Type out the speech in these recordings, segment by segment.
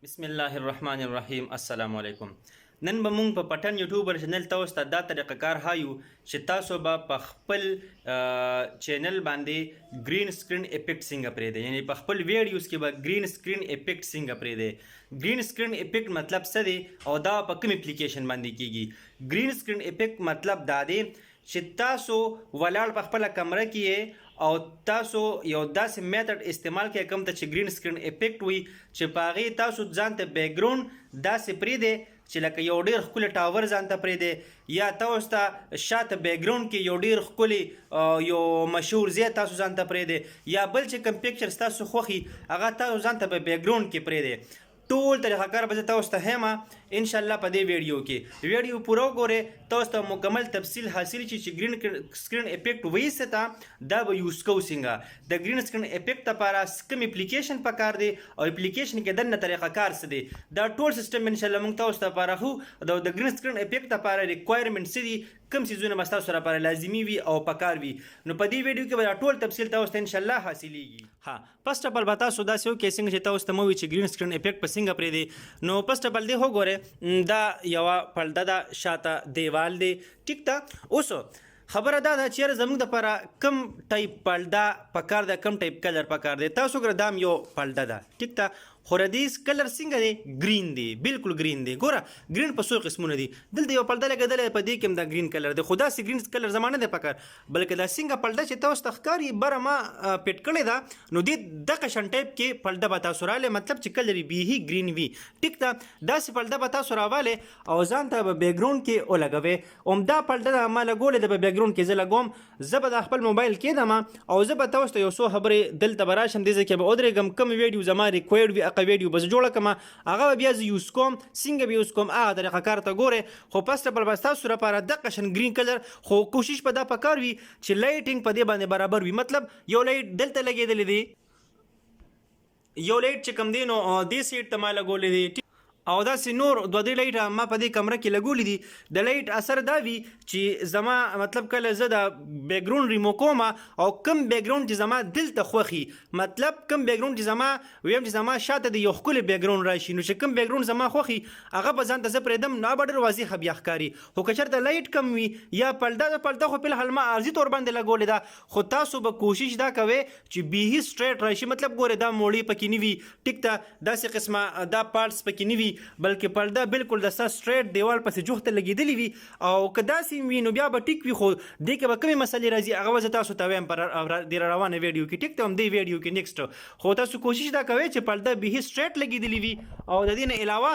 बिस्मिल्लाहिर्रहमानिर्रहीम अस्सलाम वालेकुम। नन به مونږ په پټن یوټیوبر چینل تاسو ته دا طریقه کار هایو چې تاسو به په خپل چینل باندې گرین سکرین افیکټ څنګه پرې دی، یعنی په خپل ویډیوز کې به گرین سکرین افیکټ څنګه پرې دی. گرین سکرین افیکټ مطلب څه دی او دا په کوم اپلیکیشن باندې کیږي؟ گرین سکرین افیکټ مطلب دا دی چې تاسو ولاړ په خپل کمره کې او تاسو یو داسې میتھډ استعمال کوئ کوم ته چې گرین سکرین افیکټ وي چې په هغې تاسو ځان ته بیک ګراوند داسې پرېږدئ چې لکه یو ډېر ښکلی ټاور ځان ته پرېږدئ، یا تاسو ته شاته بیک ګراوند کې یو ډېر ښکلی یو مشهور ځای تاسو ځان ته پرېږدئ، یا بل چې کوم پکچر ستاسو خوښي هغه تاسو ځان ته په بیک ګراوند کې پرېږدئ. ټول طریقه کار به زه تاسو ته یم انشاءالله په دې ویډیو کې. ویډیو پوره وګورئ، تاسو ته مکمل تفصیل حاصل شي چې گرین سکرین افیکټ وایي ته دا به یوز کوو څنګه. د گرین سکرین افیکټ لپاره کوم اپلیکیشن پکار دی او اپلیکیشن کې دننه طریقه کار څه دی، دا ټول سیستم انشاءالله موږ تاسو ته لپاره خو د گرین سکرین افیکټ لپاره ریکوایرمنټ څه دي، کوم څیزونه به ستاسو لپاره لازمي وي او پکار وي، نو په دې ویډیو کې به دا ټول تفصیل تاسو ته انشاءالله حاصلیږي. ها فرست اف ال به تاسو داسې وکړئ څنګه چې تاسو ته مو وي چې گرین سکرین افیکټ په څنګه پرېږدي. نو فرست اف ال دې وګورئ، دا یوه پرده ده، شاته دیوال دی، ټیک ده. اوس خبره دا ده چې یاره زموږ دپاره کوم ټایپ پرده پکار ده، کوم ټایپ کلر پکار دی. تاسو ګوره دا یو پرده ده، ټیک ده، خو ردیز کلر څنګه دی؟ گرین دی، بالکل گرین دی. ګوره گرین په څو قسمونه دي، دلته یو پرده لګېدلی په دې کې هم دا گرین کلر دی، خو داسې گرین کلر زما نه دی پکار، بلکې دا څنګه پرده چې تاسو ته ښکاري بره ما پیټ کړې ده، نو دې دغه شان ټایپ کې پرده به تاسو رالی، مطلب چې کلر یې بیخي گرین وي، ټیک ده. داسې پرده به تاسو راوالی او ځان ته به بیک ګراوند کې ولګوئ. همدا پرده ده ما لګولې ده په بیک ګراوند کې زه لګوم، زه به د خپل موبایل کېږدم او زه به تاسو ته یو څو خبرې دلته به راشم، دې ځای کې به ودرېږم، کوم ویډیو زما ریکوایرډ وي هغه ویډیو به زه جوړه کړم، هغه به بیا زه یوز کوم. څنګه به یوز کوم هغه طریقه کار ته ګورئ. خو فرست اف ال به ستاسو لپاره دغه شان گرین کلر، خو کوشش په دا پکار وي چې لایټینګ په دې باندې برابر وي، مطلب یو لایټ دلته لګېدلی دی، یو لایټ چې کوم دی نو دې سایډ ته ما لګولی دی، او داسې نور دوه درې لایټه ما په دې کمره کې لګولي دي. د لایټ اثر دا وي چې زما مطلب کله زه د بیک ګراوند ریمو کوم او کم بیک ګراوند چې زما دلته خوښي، مطلب کم بیک ګراوند چې زما ویم چې زما شاته د یو ښکلی بیک ګراوند راشي، نو چې کم بیک ګراوند زما خوښي هغه به ځان ته زه پرېږدم، نو هغه به ډېر واضح بیا ښکاري. خو که چېرته لایټ کم وي یا پرده خو فلحال ما عرضي طور باندې لګولې ده، خو تاسو به کوشش دا کوئ چې بیخي سټریټ راشي، مطلب ګورئ دا موړې پکې نه وي، ټیک ده، داسې قسمه دا پارټس پکې نه وي، بلکې پرده بالکل د ستا سټریټ دیوال پسې جوخته لګېدلې وي. او که داسې وي نو بیا به ټیک وي، خو دې کې به کومې مسلې راځي هغه به زه تاسو ته وایم په دې روانه ویډیو کې، ټیک ده، همدې ویډیو کې نیکسټ. خو تاسو کوشش دا کوئ چې پرده بیخي سټریټ لګېدلې وي او د دې نه علاوه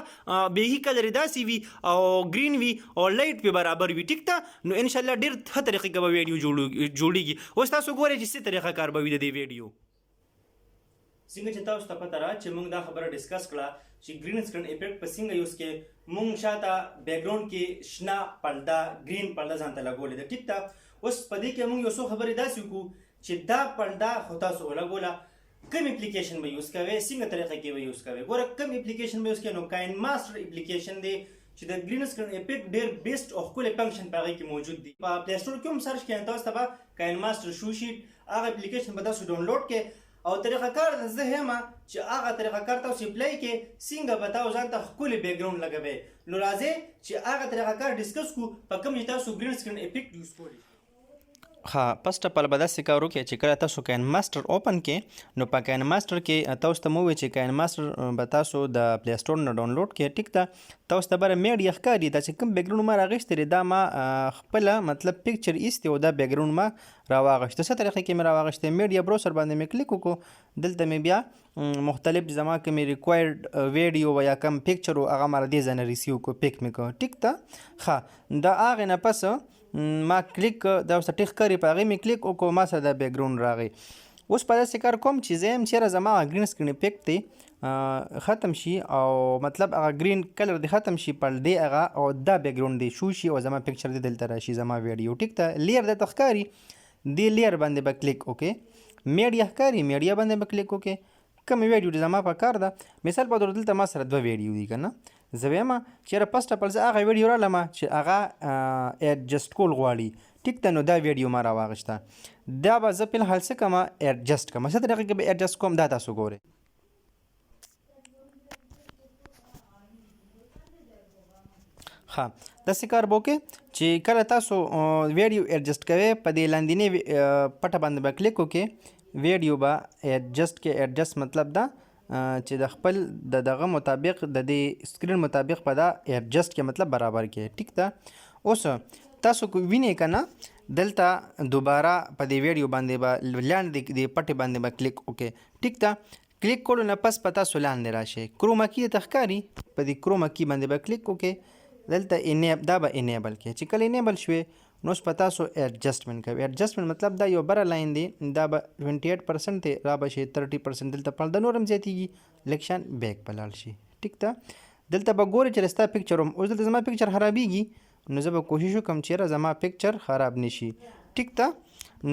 بیخي کلر یې داسې وي او گرین وي او لایټ پې برابر وي، ټیک ده. نو انشاءالله ډېر ښه طریقې کې به ویډیو جوړېږي. اوس تاسو ګورئ چې څه طریقه کار به وي د دې ویډیو. څنګه چې تاسو ته پته را چې موږ دا خبره ډسکس کړه چې گرین سکرین افیکټ په څنګه یوز کې موږ شاته بیک ګراوند کې شنه پرده گرین پرده ځان ته لګولې ده، ټیک ده. اوس په دې کې موږ یو څو خبرې داسې وکړو چې دا پرده خو تاسو ولګوله، کوم اپلیکیشن به یوز کوئ، څنګه طریقه کې به یوز کوئ. ګوره کوم اپلیکیشن به یوز کوئ، نو کاین ماسټر اپلیکیشن دی چې د گرین سکرین افیکټ ډېر بیسټ او ښکلی فنکشن په هغې کې موجود دی. په پلی سټور کې هم سرچ کړئ، تاسو ته به کاین ماسټر شو شیټ هغه اپلیکیشن به تاسو ډاونلوډ کړئ او طریقه کار زه یم چې هغه طریقه کار تاسو اپلای کې څنګه به تاسو ځان ته ښکلی بیک ګراوند لګوئ. نو راځئ چې هغه طریقه کار ډسکس کړو په کوم چې تاسو گرین سکرین افیکټ یوز کولی. ها فرست اف ال به داسې کار وکړئ چې کله تاسو کاین ماسټر اوپن کړئ، نو په کاین ماسټر کې تاسو ته مو وویل چې کاین ماسټر به تاسو د پلی سټور نه ډاونلوډ کړئ، ټیک ده. تاسو ته به میډیا ښکاري، دا چې کوم بیک ګراوند ما راغوښتی دی دا ما خپله مطلب پکچر ایستی او دا بیک ګراوند ما راواغوښته. څه طریقې کې مې راواغوښتی؟ میډیا بروسر باندې مې کلیک وکړو، دلته مې بیا مختلف زما کومې ریکوایرډ ویډیو و یا کم پکچر و هغه ما له دې ځای نه ریسیو کړو، پیک مې کړو، ټیک ده. ښه د هغې نه پس ما کلیک دا اوس ټیک ښکاري، په هغې مې کلیک وکړو، ما سره دا بیک ګراوند راغی. اوس په داسې کار کوم چې زه یم چېرې زما گرین سکرین افیکټ دی ختم شي او مطلب هغه گرین کلر دی ختم شي، پردې هغه او دا بیک ګراوند دی شو شي او زما پکچر دی دلته راشي، زما ویډیو، ټیک ده. لیر درته ښکاري، دې لیر باندې به کلیک وکړې، میډیا ښکاري، میډیا باندې به کلیک وکړې. کوم ویډیو چې زما په کار ده، مثال په توګه دلته ما سره دوه ویډیو دي که نه، زه وایم چېرې فرست اف ال زه هغه ویډیو رالم چې هغه ایډجسټ کول غواړي، ټیک ده. نو دا ویډیو ما راواغېسته، دا به زه فلحال څه کوم ایډجسټ کوم. څه طریقه کې به ایډجسټ کوم دا تاسو ګورئ. ښه داسې کار به وکړئ چې کله تاسو ویډیو ایډجسټ کوئ په دې لاندینۍ پټه باندې به کلیک وکړئ ویډیو به ایډجسټ کې ایډجسټ مطلب دا چې د خپل د دغه مطابق د دې سکرین مطابق په دا ایډجسټ کې مطلب برابر کړئ ټیک ده. اوس تاسو وینئ که نه دلته دوباره په دې ویډیو باندې به لاندې د پټې باندې به کلیک وکړئ ټیک ده. کلیک کولو نه پس په تاسو لاندې راشئ کروما کی ته ښکاري په دې کروما کی باندې به کلیک وکړئ دلته دا به انیبل کړئ چې کله انیبل شوې نو اوس په تاسو ایډجسټمنټ کوئ. ایډجسټمنټ مطلب دا یو بره لاین دی دا به 28% دی را به شي 30% دلته پرده نور هم زیاتېږي لږ شان بیک به لاړ شي ټیک ده. دلته به ګورئ چې ستا پکچر هم اوس دلته زما پکچر خرابېږي نو زه به کوشش وکړم چې یاره زما پکچر خراب نشي ټیک ده.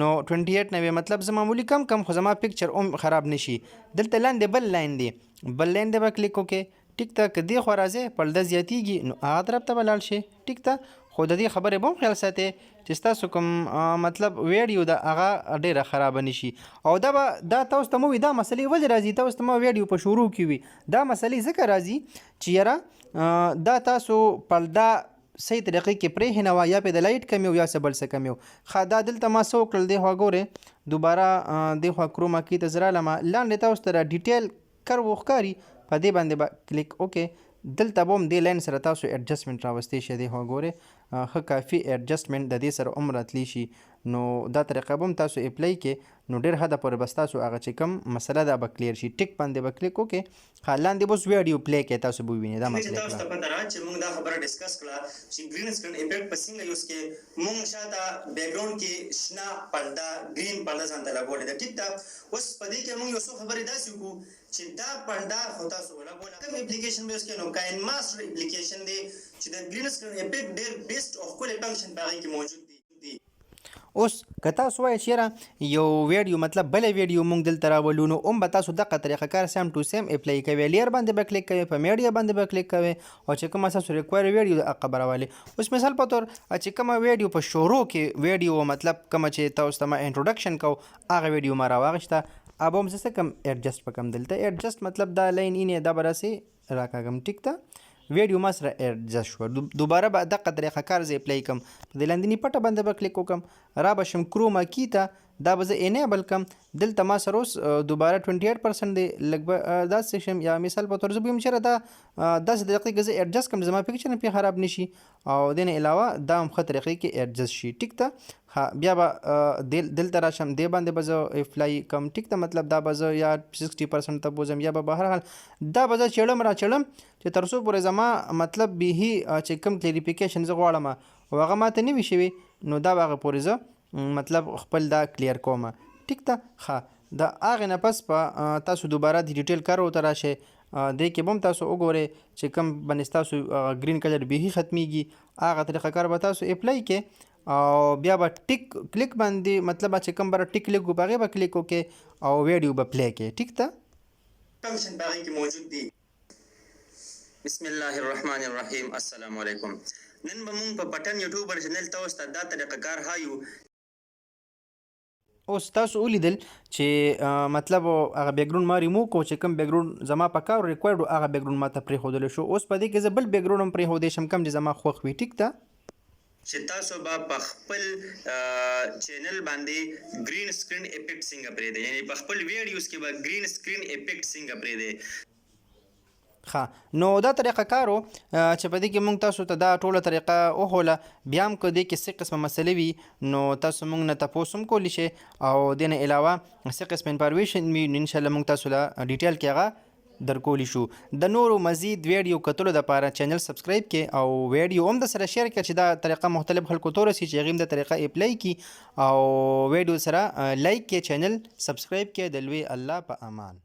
نو 28 نه مطلب زه معمولي کم خو زما پکچر هم خراب نشي. دلته لاندې بل لاین دی به کلیک وکړئ ټیک ده. که دې خوا راځئ پرده زیاتېږي نو هغه طرف ته به لاړ شئ ټیک ده. خو د دې خبرې به هم خیال ساتئ چې ستاسو کوم مطلب ویډیو ده هغه ډېره خرابه نشي. او دا تاسو ته مو وي دا مسلې ولې راځي تاسو ته ما ویډیو په شروع کې وي دا مسلې ځکه راځي چې یاره دا تاسو پرده صحیح طریقې کې پرېښینوه یا پرې د لایټ کمی و یا څه بل څه کمی و. ښه دا دلته ما څه وکړل دې خوا ګورئ دوباره دې خوا کروما کی ته زه رالمه لاندې تاسو ته ډیټیل کرو ښکاري په دې باندې به کلیک وکړئ. دلته به هم دې لاین سره تاسو ایډجسټمنټ راوستی شئ دې خوا ګورئ ښه کافي ایډجسټمنټ د دې سره هم راتلی شي. نو دا طریقه به هم تاسو اپلای کړئ نو ډېر حده پورې به ستاسو هغه چې کوم مسله ده به کلیر شي. ټیک باندې به کلیک وکړئ ښه لاندې به اوس ویډیو پلی کړئ تاسو به ووینئ دا مسله تاسو ته پته را چې موږ دا خبره ډسکس کړه چې ګرین سکرین امپیکټ په څنګه یوز کې موږ شاته بیکګراوند کې شنه پرده ګرین پرده ځان ته لګولې ده ټیک ده. اوس په دې کې موږ یو څو خبرې داسې وکړو چې دا پرده خو تاسو ولګوله کوم اپلیکیشن به یوز کړئ نو کاین ماسټر اپلیکیشن دی چې د ګرین سکرین امپیکټ ډېر بیسټ او ښکلی فنکشن په هغې کې موجود دی. اوس که تاسو وایئ چې یاره یو ویډیو مطلب بله ویډیو موږ دلته راولو نو هم به تاسو دغه طریقه کار سیم ټو سیم اپلای کوئ. لیر باندې به کلیک کوئ په میډیا باندې به کلیک کوئ او چې کومه ستاسو ریکوایر ویډیو ده هغه به راولئ. اوس مثال په طور چې کومه ویډیو په شروع کې ویډیو مطلب کومه چې تاسو ته ما انټروډکشن کو هغه ویډیو ما راواغېسته اب هم زه څه کوم ایډجسټ به کوم دلته ایډجسټ مطلب دا لاین اینې دا به راسې راکاږم ټیک ده. ویډیو ما سره ایډجسټ شوه دوباره به دغه طریقه کار زه اپلای کوم په دې لاندینۍ پټه باندې به کلیک وکړم را به شم کروما کی ته دا به زه انیبل کړم دلته ما سره اوس دوباره 28% دی لږ به داسې شم یا مثال په طور زه به یم چېرې دا داسې طریقې کې زه ایډجسټ کړم زما پکچر هم پرې خراب نه شي او دې نه علاوه دا هم ښه طریقې کې ایډجسټ شي ټیک ده. ها بیا به دلته راشم دې باندې به زه اپلای کوم ټیک ده مطلب دا به زه یا 60% ته بوځم یا به بهرحال دا به زه چېړم را چېړم چې تر څو پورې زما مطلب بیخي چې کوم کلیریفیکیشن زه غواړم او هغه ماته نه وي شوي نو دا به هغه پورې زه مطلب خپل دا کلیر کوم ټیک ده. ښه د هغې نه پس په تاسو دوباره د ډیټیل کارو ته راشئ دې کې به هم تاسو وګورئ چې کوم باندې ستاسو ګرین کلر بیخي ختمیږي هغه طریقه کار به تاسو اپلای کړئ او بیا به ټیک کلیک باندې مطلب چې کوم بره ټیک کلیک په هغې به کلیک وکړئ او ویډیو به پلی کړئ ټیک ده. فنکشن په هغې کې موجود دی. بسم الله الرحمن الرحیم السلام علیکم. نن به موږ په پټن یوټیوبر چینل تاسو ته دا طریقه کار ښایو. اوس تاسو ولیدل چې مطلب هغه بیکګراوند ما ریموو کړو چې کوم بیکګراوند زما په کار ریکوایرډ و هغه بیکګراوند ما ته پرېښودلی شو. اوس په دې کې زه بل بیکګراوند هم پرېښودی شم کوم چې زما خوښ وي ټیک ده. چې تاسو به په خپل چینل باندې ګرین سکرین افیکټ څنګه پرېږدئ یعنې په خپل ویډیوز کې به ګرین سکرین افیکټ څنګه پرېږدئ. ښه نو دا طریقه کار و چې په دې کې موږ تاسو ته دا ټوله طریقه وښوله بیا هم که دې کې څه قسمه مسلې وي نو تاسو موږ نه تپوس هم کولی شئ او دې نه علاوه څه قسم انفارمیشن وي نو انشاءالله موږ تاسو له ډیټیل کې هغه درکولی شو. د نورو مزید ویډیو کتلو دپاره چینل سبسکرایب کړئ او ویډیو هم د سره شیر کړئ چې دا طریقه مختلف خلکو ته ورسي چې هغې هم د طریقه اپلای کړي او ویډیو سره لایک کړئ چینل سبسکرایب کړئ د لوی الله په امان.